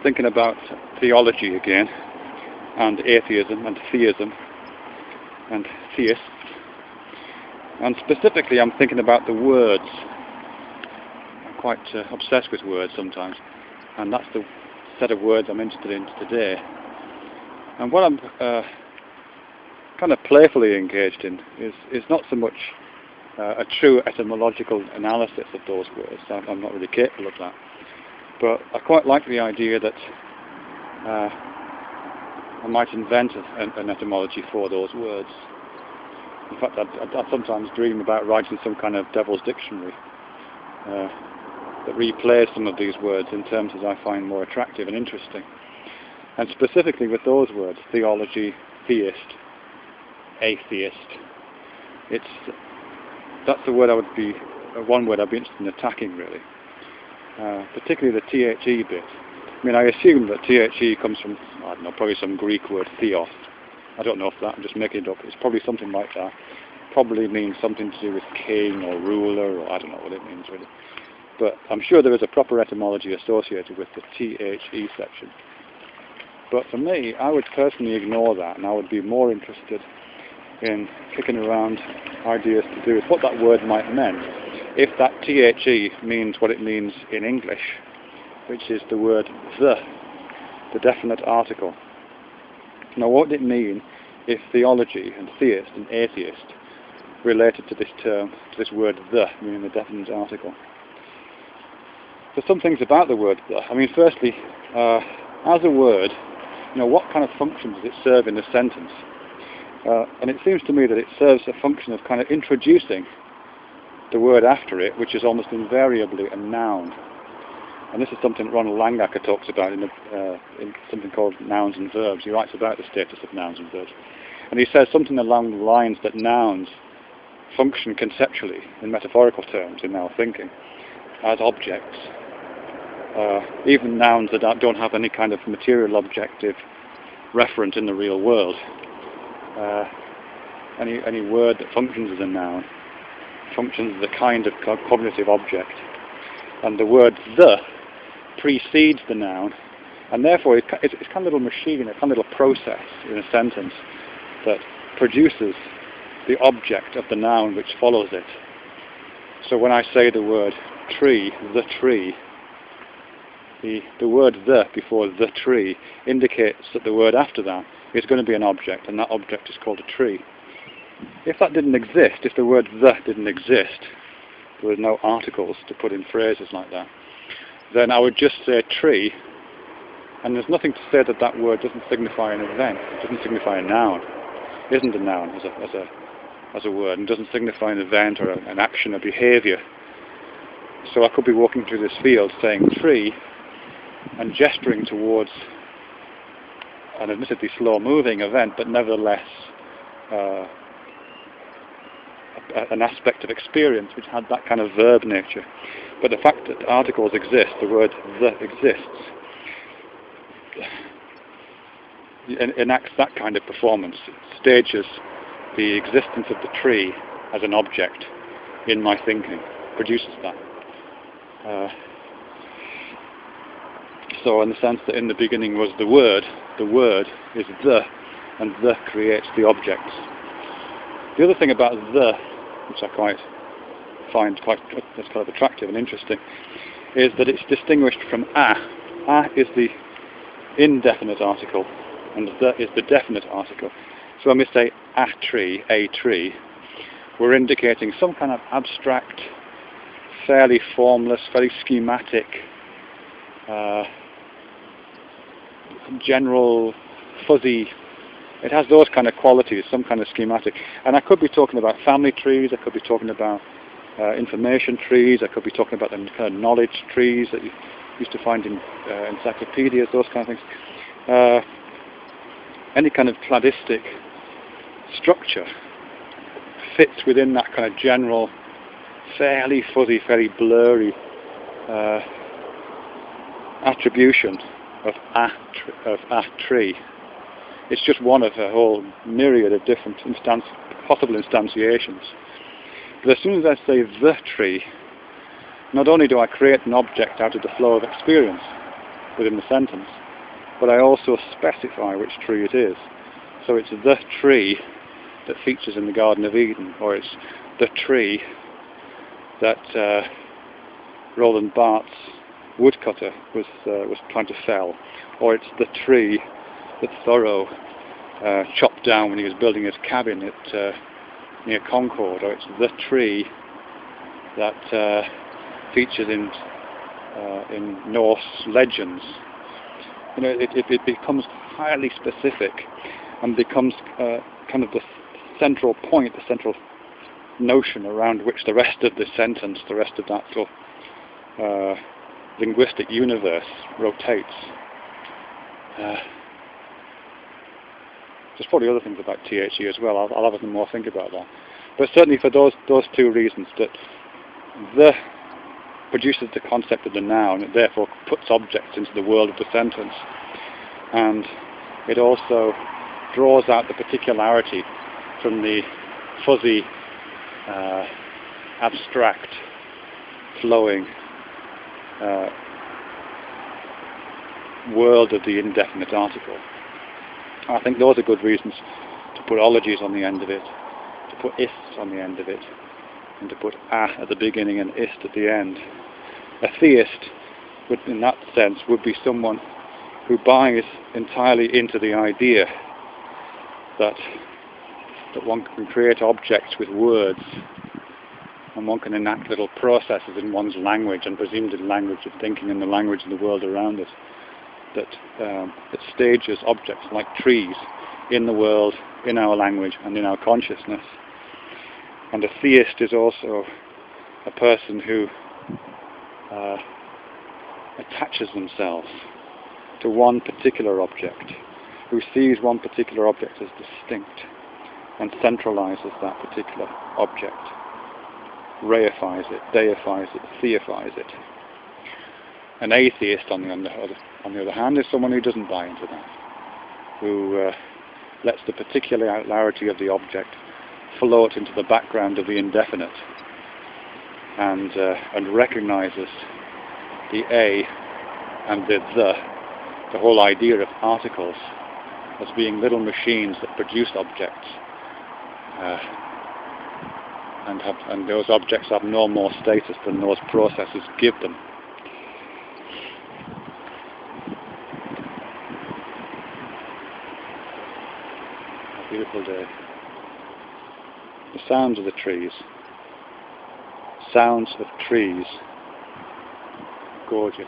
thinking about theology again, and atheism and theism and theists, and specifically I'm thinking about the words. I'm quite obsessed with words sometimes, and that's the set of words I'm interested in today. And what I'm kind of playfully engaged in is not so much a true etymological analysis of those words. I'm not really capable of that. But I quite like the idea that I might invent an etymology for those words. In fact, I sometimes dream about writing some kind of devil's dictionary that replays some of these words in terms that I find more attractive and interesting. And specifically with those words, theology, theist, atheist, that's the word one word I'd be interested in attacking, really. Particularly the THE bit. I mean, I assume that THE comes from, I don't know, probably some Greek word, theos. I don't know if that, I'm just making it up. It's probably something like that. Probably means something to do with king or ruler, or I don't know what it means, really. But I'm sure there is a proper etymology associated with the THE section. But for me, I would personally ignore that, and I would be more interested in kicking around ideas to do with what that word might mean. If that THE means what it means in English, which is the word the definite article. Now what would it mean if theology and theist and atheist related to this term, to this word the, meaning the definite article? There's some things about the word the. I mean, firstly, as a word, what kind of function does it serve in a sentence? And it seems to me that it serves a function of kind of introducing the word after it, which is almost invariably a noun. And this is something Ronald Langacker talks about in something called Nouns and Verbs. He writes about the status of nouns and verbs. And he says something along the lines that nouns function conceptually, in metaphorical terms, in our thinking, as objects. Even nouns that don't have any kind of material objective referent in the real world. Any word that functions as a noun functions as a kind of cognitive object. And the word the precedes the noun, and therefore it's kind of a little machine, a kind of little process in a sentence that produces the object of the noun which follows it. So when I say the word tree, the tree, the word the before the tree indicates that the word after that is going to be an object, and that object is called a tree. If that didn't exist, if the word the didn't exist, there were no articles to put in phrases like that, then I would just say tree, and there's nothing to say that that word doesn't signify an event, it doesn't signify a noun, it isn't a noun as a word, and doesn't signify an event or an action or behaviour. So I could be walking through this field saying tree and gesturing towards an admittedly slow-moving event, but nevertheless an aspect of experience which had that kind of verb nature. But the fact that articles exist, the word the exists, enacts that kind of performance. It stages the existence of the tree as an object in my thinking, produces that. So in the sense that in the beginning was the word is the, and the creates the objects. The other thing about the, which I find quite attractive and interesting, is that it's distinguished from a. A is the indefinite article, and the is the definite article. So when we say a tree, we're indicating some kind of abstract, fairly formless, very schematic, general, fuzzy. It has those kind of qualities, some kind of schematic. And I could be talking about family trees, I could be talking about information trees, I could be talking about the kind of knowledge trees that you used to find in encyclopedias, those kind of things. Any kind of cladistic structure fits within that kind of general, fairly fuzzy, fairly blurry attribution of a tree. It's just one of a whole myriad of different possible instantiations. But as soon as I say the tree, not only do I create an object out of the flow of experience, within the sentence, but I also specify which tree it is. So it's the tree that features in the Garden of Eden, or it's the tree that Roland Barthes' woodcutter was trying to fell, or it's the tree that Thoreau chopped down when he was building his cabin at near Concord, or it's the tree that features in Norse legends. You know, it becomes highly specific and becomes kind of the central point, the central notion around which the rest of the sentence, the rest of that little linguistic universe rotates. There's probably other things about THE as well. I'll have a more think about that. But certainly for those two reasons, that the produces the concept of the noun, it therefore puts objects into the world of the sentence, and it also draws out the particularity from the fuzzy, abstract, flowing world of the indefinite article. I think those are good reasons to put ologies on the end of it, to put ists on the end of it, and to put at the beginning and ist at the end. A theist, would, in that sense, would be someone who buys entirely into the idea that one can create objects with words, and one can enact little processes in one's language, and presumed in language of thinking and the language of the world around us, that stages objects like trees in the world, in our language, and in our consciousness. And a theist is also a person who attaches themselves to one particular object, who sees one particular object as distinct and centralizes that particular object, reifies it, deifies it, theifies it. An atheist, on the other hand, is someone who doesn't buy into that, who lets the particularity of the object float into the background of the indefinite, and recognizes the a and the whole idea of articles as being little machines that produce objects, and those objects have no more status than those processes give them. A beautiful day. The sounds of the trees. Sounds of trees. Gorgeous.